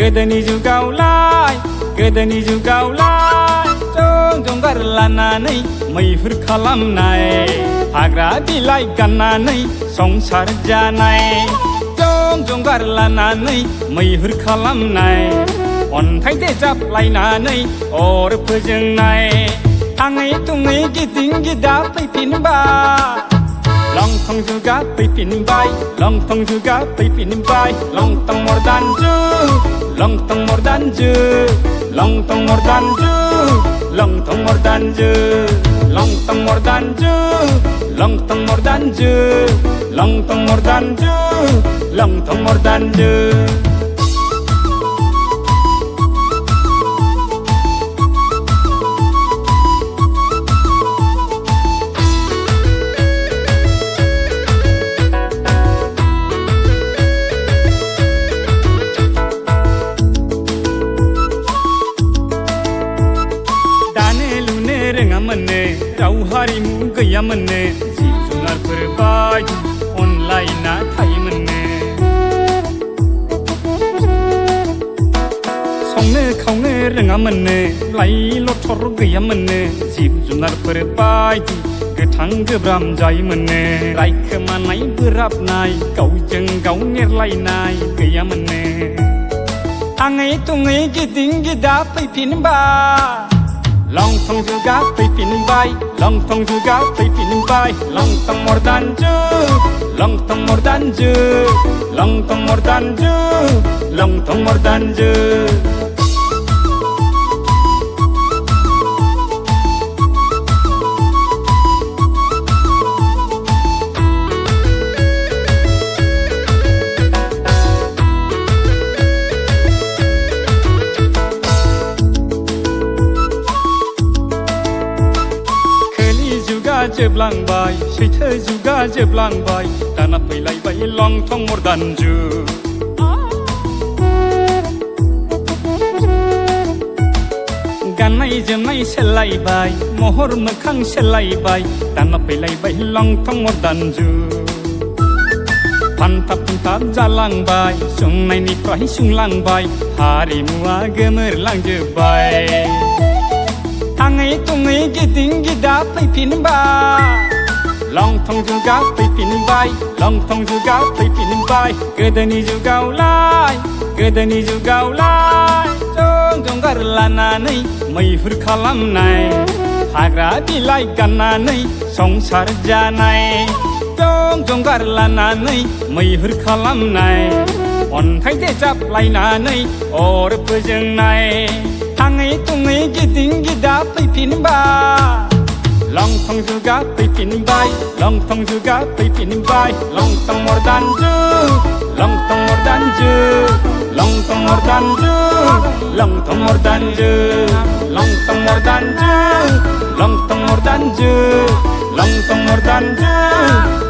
गोदोनि जुगावलाय गोदोनि जुगावलाय जं गारलानानै मैहुर खालामनाय हाग्रा बिलाइ गाननानै संसार जानाय जं गारलानानै मैहुर खालामनाय अन्थाइ देजाबलायनानै अर फोजोंनाय थाङै थुङै गिदिं गिदा फैफिनबाय लंथं जुगा फैफिनबाय लंथं जुगा फैफिनबाय लंथं मर्दान जुग लंथं मर्दान जुग लंथं मर्दान जुग लंथं मर्दान जुग लंथं मर्दान जुग लंथं मर्दान जुग लंथं मर्दान जुग लंथं मर्दान जुग राव हारिमु गैयामोननो जिब जुनारफोर बायदि अनलायना थायोमोननो संनो खावनो रोङामोननो लाइ लथर गैयामोननो जिब जुनारफोर बायदि गोथां गोब्राम जायोमोननो रायखोमानाय बोराबनाय गावजों गाव नेरलायनाय गैयामोननो थाङै थुङै गिदिं गिदा फैफिनबाय लंथं जुगा फैफिनबाय लंथं जुगा फैफिनबाय लंथं मर्दान जुग लंथं मर्दान जुग लंथं मर्दान जुग लंथं मर्दान जुग जोबलांबाय सैथो जुगा जोबलांबाय दाना फैलायबाय लंथं मर्दान जुग गाननाय जोमनाय सोलायबाय महर मोखां सोलायबाय दाना फैलायबाय लंथं मर्दान जुग फानथाब फानथाब जालांबाय सुंनायनिफ्राय सुंलांबाय हारिमुआ गोमोरलांजोब्बाय थाङै थुङै गिदिं गिदा फैफिनबाय लंथं जुगा फैफिनबाय लंथं जुगा फैफिनबाय गोदोनि जुगावलाय गोदोनि जुगावलाय जं गारलानानै मैहुर खालामनाय हाग्रा बिलाइ गाननानै संसार जानाय जं गारलानानै मैहुर खालामनाय अन्थाइ देजाबलायनानै अर फोजोंनाय थाङै थुङै गिदिं गिदा फैफिनबाय लंथं जुगा फैफिनबाय लंथं जुगा फैफिनबाय लंथं मर्दान जुग लंथं मर्दान जुग लंथं मर्दान जुग लंथं मर्दान जुग लंथं मर्दान जुग लंथं मर्दान जुग लंथं मर्दान जुग